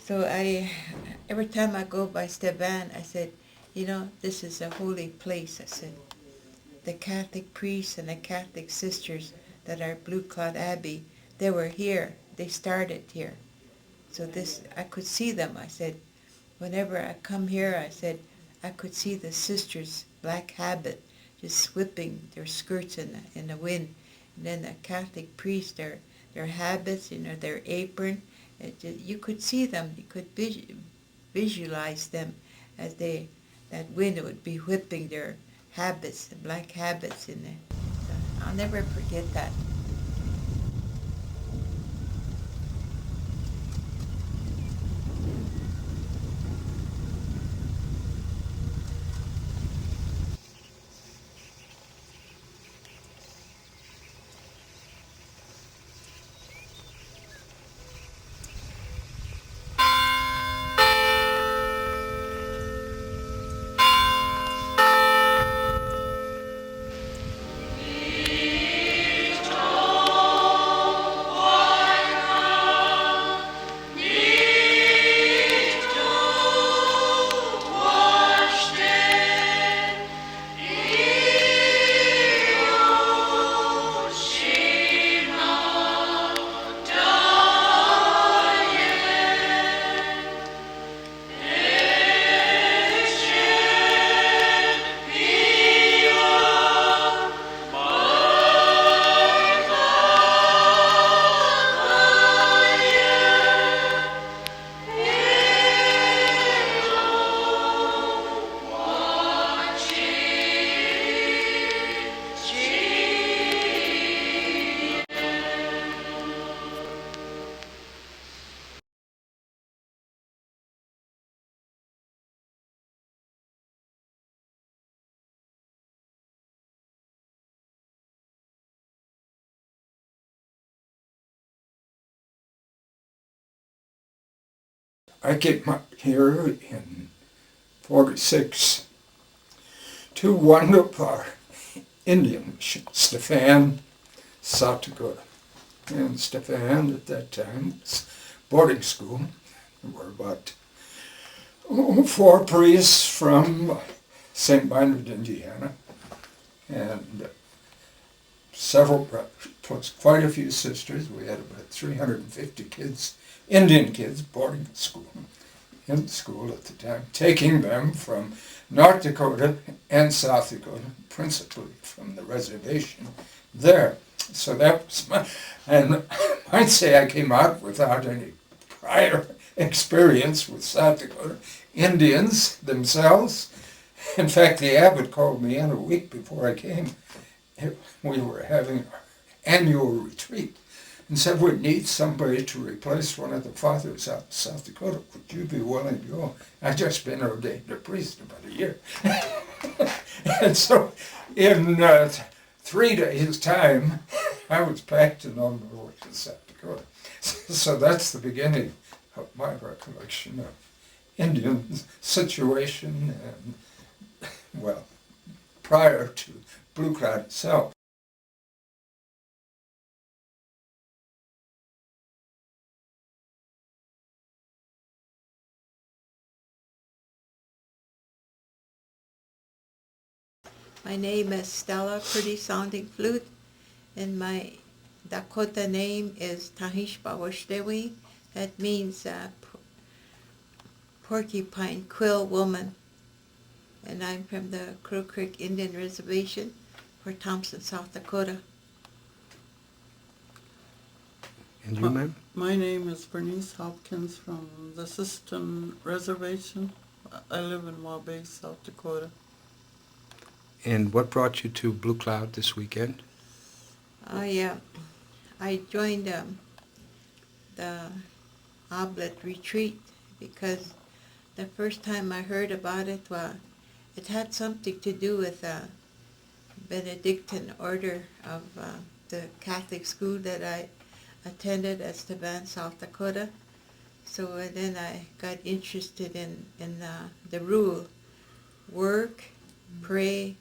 So every time I go by Stevan, I said, this is a holy place. I said, the Catholic priests and the Catholic sisters that are Blue Cloud Abbey, they were here. They started here. So I could see them. I said, whenever I come here, I said, I could see the sisters' black habit just whipping their skirts in the wind. And then the Catholic priests, their habits, their apron, you could see them. You could visualize them as that wind would be whipping their habits, the black habits in there. So I'll never forget that. I came up here in 46 to one of our Indian missions, Stephan, South Dakota. And Stephan at that time was boarding school. There were about 4 priests from St. Minard, Indiana, and several brothers, plus quite a few sisters. We had about 350 kids, Indian kids, boarding school, in school at the time, taking them from North Dakota and South Dakota, principally from the reservation there. So that was and I might say I came out without any prior experience with South Dakota Indians themselves. In fact, the abbot called me in a week before I came. We were having our annual retreat and said, we need somebody to replace one of the fathers out in South Dakota. Would you be willing to go? I'd just been ordained a priest about a year. And so in 3 days' time, I was packed and on my way to South Dakota. So that's the beginning of my recollection of Indian situation and, well, prior to Blue Cloud itself. My name is Stella, pretty sounding flute, and my Dakota name is Tahish Bawashdewi. That means porcupine quill woman. And I'm from the Crow Creek Indian Reservation for Thompson, South Dakota. And you, ma'am? My name is Bernice Hopkins from the System Reservation. I live in Waubee, South Dakota. And what brought you to Blue Cloud this weekend? I joined the Oblet retreat because the first time I heard about it, it had something to do with Benedictine order of the Catholic school that I attended at Steuben, South Dakota. So then I got interested in the rule, work, pray,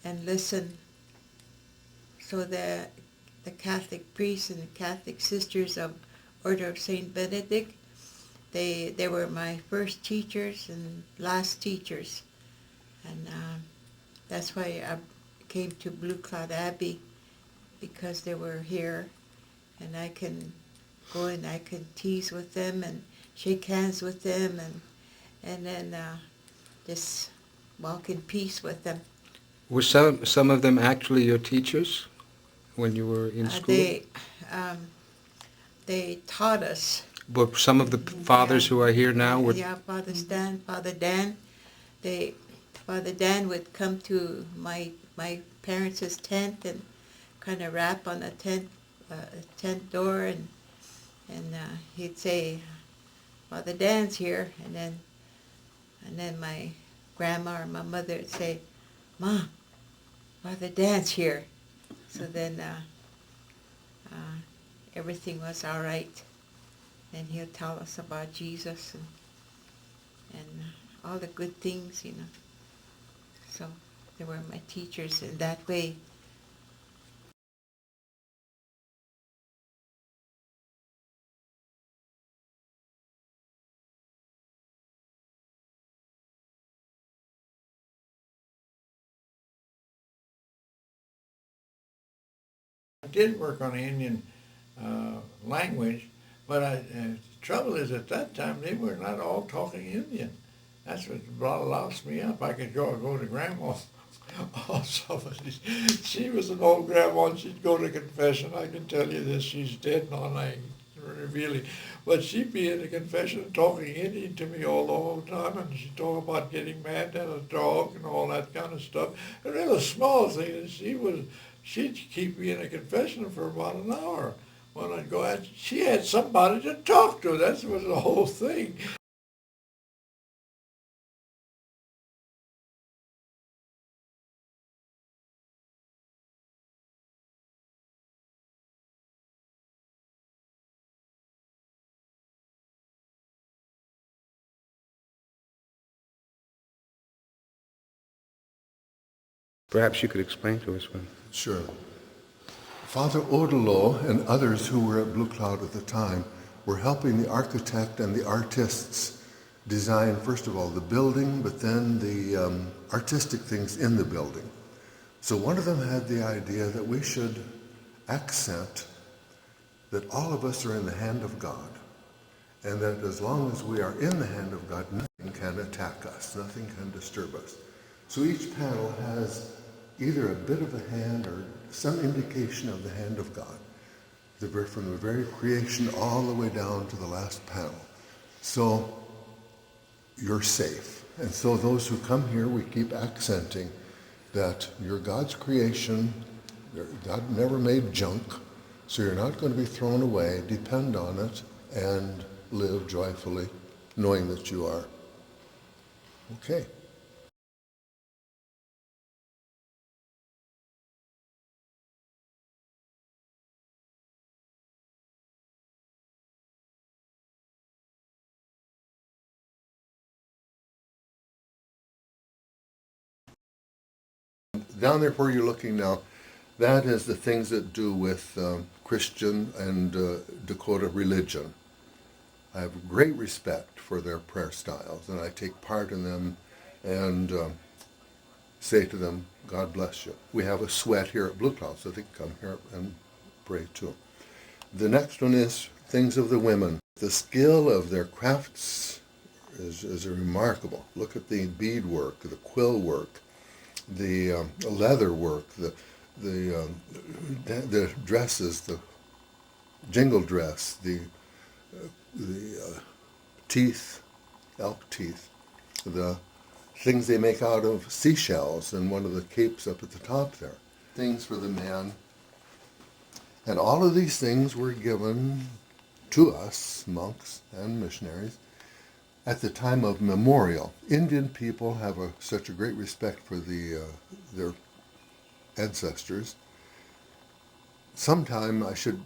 and listen. So the Catholic priests and the Catholic sisters of Order of Saint Benedict, they were my first teachers and last teachers, and that's why I came to Blue Cloud Abbey, because they were here, and I can go and I can tease with them and shake hands with them, and then just walk in peace with them. Were some of them actually your teachers when you were in school? They taught us. But some of the fathers who are here now were... Yeah, Father Dan. Father Dan would come to my parents' tent and kind of rap on a tent door, and he'd say, "Father Dan's here," and then my grandma or my mother would say, "Ma, Father Dan's here." So then everything was all right. And he'll tell us about Jesus and all the good things, you know. So they were my teachers in that way. I did work on the Indian language, but the trouble is at that time they were not all talking Indian. That's what lost me up. I could go to Grandma. Also, she was an old grandma, and she'd go to confession. I can tell you this, she's dead now, and I really. But she'd be in the confession talking Indian to me all the whole time, and she'd talk about getting mad at a dog and all that kind of stuff. And it was a small thing, and she'd keep me in a confession for about an hour. When I'd go out, she had somebody to talk to. That was the whole thing. Perhaps you could explain to us one. Sure. Father Odilo and others who were at Blue Cloud at the time were helping the architect and the artists design, first of all, the building, but then the artistic things in the building. So one of them had the idea that we should accent that all of us are in the hand of God, and that as long as we are in the hand of God, nothing can attack us, nothing can disturb us. So each panel has either a bit of a hand or some indication of the hand of God, from the very creation all the way down to the last panel. So you're safe. And so those who come here, we keep accenting that you're God's creation. God never made junk, so you're not going to be thrown away. Depend on it and live joyfully, knowing that you are. Okay. Down there where you're looking now, that is the things that do with Christian and Dakota religion. I have great respect for their prayer styles, and I take part in them and say to them, God bless you. We have a sweat here at Blue Cloud, so they can come here and pray too. The next one is things of the women. The skill of their crafts is remarkable. Look at the bead work, the quill work, the leather work, the dresses, the jingle dress, the teeth, elk teeth, the things they make out of seashells and one of the capes up at the top there. Things for the man. And all of these things were given to us, monks and missionaries, at the time of memorial. Indian people have such a great respect for their ancestors. Sometime I should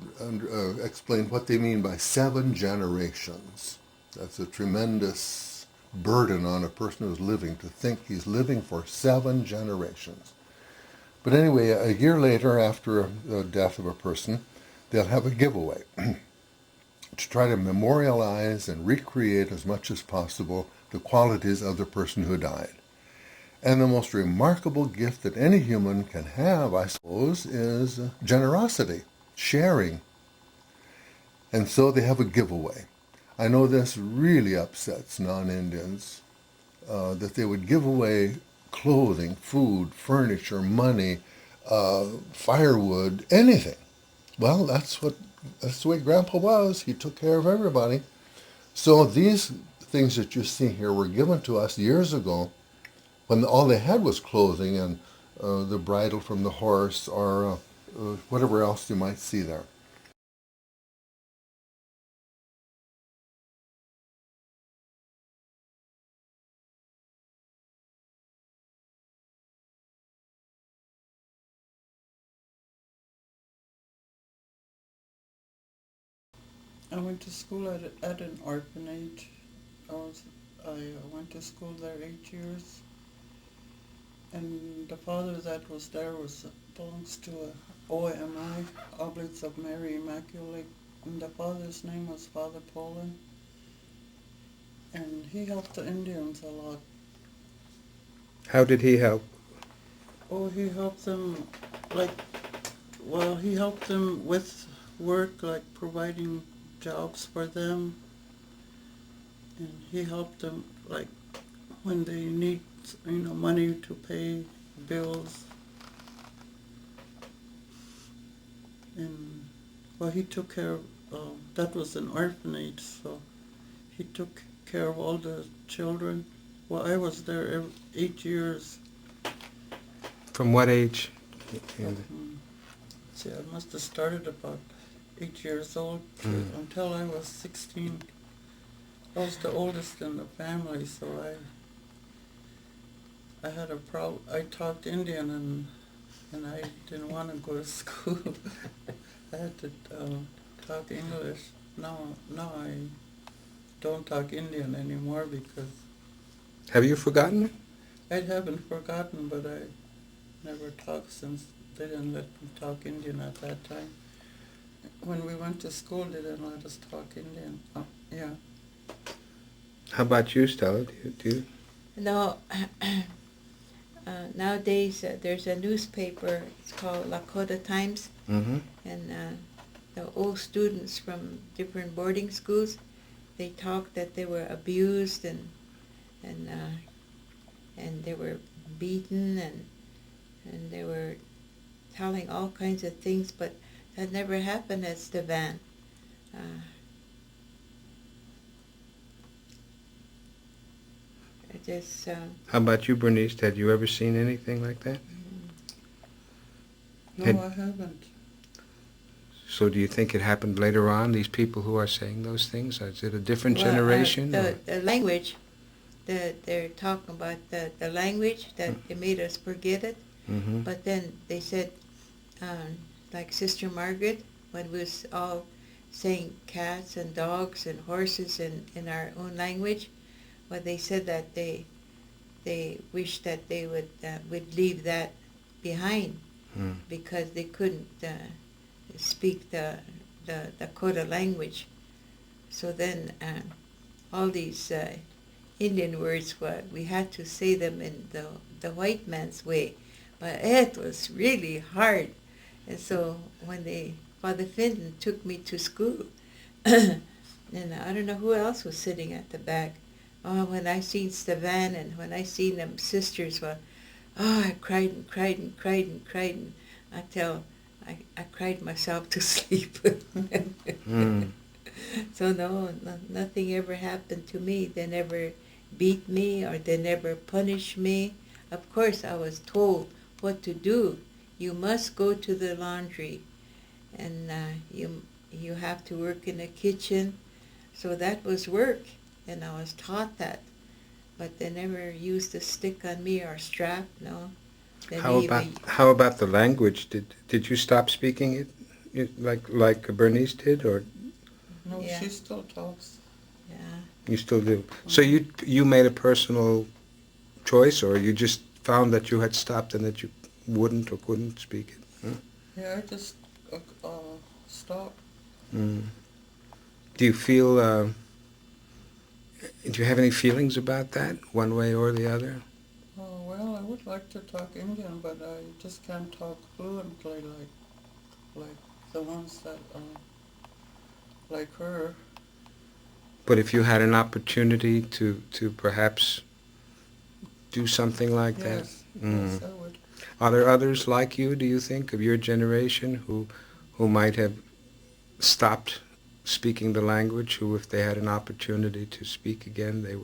explain what they mean by 7 generations. That's a tremendous burden on a person who's living, to think he's living for 7 generations. But anyway, a year later, after the death of a person, they'll have a giveaway. to try to memorialize and recreate as much as possible the qualities of the person who died. And the most remarkable gift that any human can have, I suppose, is generosity, sharing. And so they have a giveaway. I know this really upsets non-Indians, that they would give away clothing, food, furniture, money, firewood, anything. Well, that's the way Grandpa was. He took care of everybody. So these things that you see here were given to us years ago when all they had was clothing and the bridle from the horse or whatever else you might see there. I went to school at an orphanage. I went to school there 8 years, and the father that was there belongs to a OMI, Oblates of Mary Immaculate, and the father's name was Father Poland, and he helped the Indians a lot. How did he help? Oh, he helped them, he helped them with work, like providing jobs for them, and he helped them, like, when they need, money to pay bills. And, he took care of, that was an orphanage, so he took care of all the children. Well, I was there 8 years. From what age? See, I must have started about 8 years old until I was 16. I was the oldest in the family, so I had a problem. I talked Indian and I didn't want to go to school. I had to talk English. Now I don't talk Indian anymore because Have you forgotten it? I haven't forgotten, but I never talked since they didn't let me talk Indian at that time. When we went to school, they didn't let us talk Indian. Yeah. How about you, Stella? Do you? No, nowadays there's a newspaper, it's called Lakota Times, Mm-hmm. and the old students from different boarding schools, they talk that they were abused and they were beaten and they were telling all kinds of things, but that never happened at Stevan. How about you, Bernice? Had you ever seen anything like that? No, I haven't. So do you think it happened later on, these people who are saying those things? Is it a different generation? The language, they're talking about the language, that they made us forget it. Mm-hmm. But then they said, like Sister Margaret, when we was all saying cats and dogs and horses in our own language, but they said that they wished that they would leave that behind because they couldn't speak the Dakota language. So then all these Indian words, we had to say them in the white man's way, but it was really hard. And so when Father Fenton took me to school, and I don't know who else was sitting at the back. Oh, when I seen Stevan and when I seen them sisters, I cried and cried and cried and cried and until I cried myself to sleep. So no, nothing ever happened to me. They never beat me or they never punished me. Of course, I was told what to do. You must go to the laundry, and you have to work in the kitchen. So that was work, and I was taught that. But they never used a stick on me or strap, no. How about the language? Did you stop speaking it like Bernice did, or? No, Yeah. she still talks. Yeah. You still do. So you made a personal choice, or you just found that you had stopped and that you wouldn't or couldn't speak it? Huh? Yeah, I just stopped. Mm. Do you feel, do you have any feelings about that, one way or the other? Oh, well, I would like to talk Indian, but I just can't talk fluently like the ones that, like her. But if you had an opportunity to perhaps do something like that? Yes, Mm. yes, I would. Are there others like you, do you think, of your generation who might have stopped speaking the language, who, if they had an opportunity to speak again, they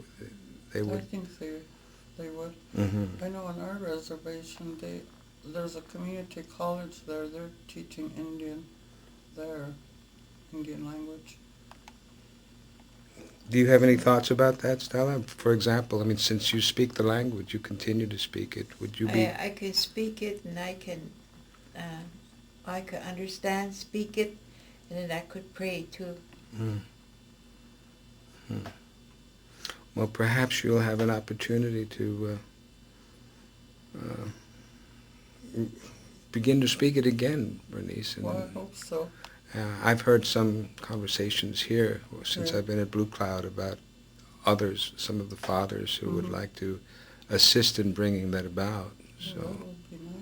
I would? think they would. Mm-hmm. I know on our reservation, there's a community college there. They're teaching Indian there, Indian language. Do you have any thoughts about that, Stella? For example, I mean, since you speak the language, you continue to speak it, would you be... I can speak it, and I could understand, speak it, and then I could pray too. Mm. Hmm. Well, perhaps you'll have an opportunity to begin to speak it again, Bernice. And, Well, I hope so. I've heard some conversations here since Yeah. I've been at Blue Cloud about others, some of the fathers who would like to assist in bringing that about. Well, So. that would be nice.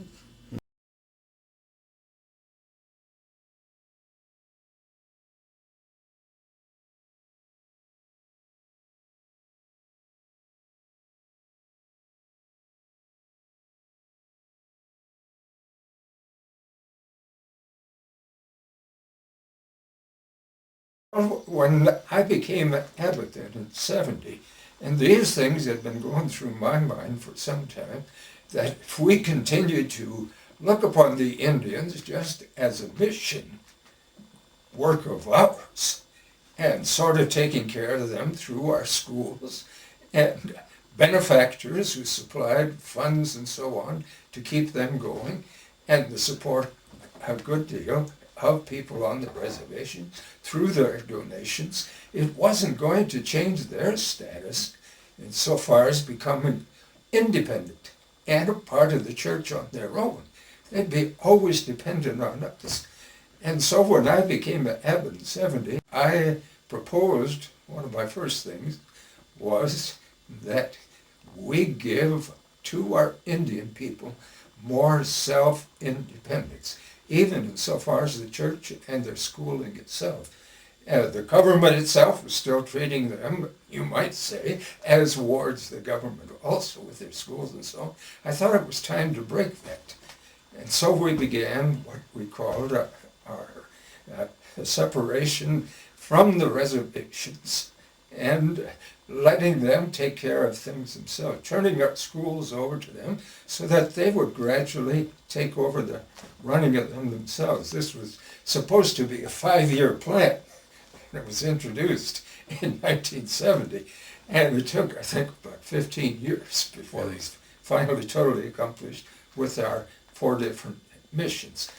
When I became an abbot then in '70, and these things had been going through my mind for some time, that if we continue to look upon the Indians just as a mission work of ours, and sort of taking care of them through our schools, and benefactors who supplied funds and so on to keep them going, and the support a good deal of people on the reservation through their donations, it wasn't going to change their status insofar as becoming independent and a part of the church on their own. They'd be always dependent on us. And so when I became an abbot in '70, I proposed, one of my first things was that we give to our Indian people more self-independence, even insofar as the church and their schooling itself. The government itself was still treating them, you might say, as wards the government also with their schools and so on. I thought it was time to break that. And so we began what we called our separation from the reservations and letting them take care of things themselves, turning our schools over to them so that they would gradually take over the running of them themselves. This was supposed to be a 5-year plan. It was introduced in 1970, and it took, I think, about 15 years before it was finally totally accomplished with our 4 different missions.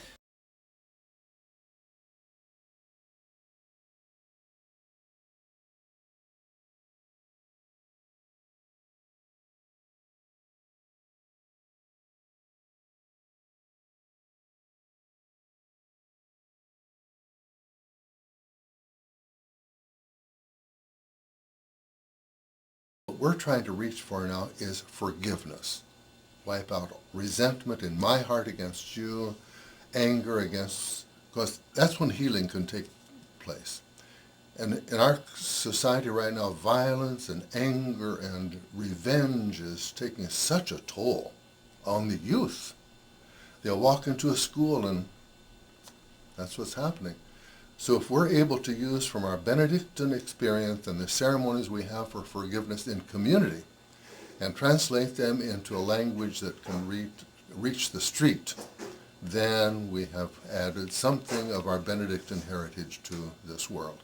What we're trying to reach for now is forgiveness. Wipe out resentment in my heart against you, anger against, because that's when healing can take place. And in our society right now, violence and anger and revenge is taking such a toll on the youth. They'll walk into a school and that's what's happening. So if we're able to use from our Benedictine experience and the ceremonies we have for forgiveness in community and translate them into a language that can reach the street, then we have added something of our Benedictine heritage to this world.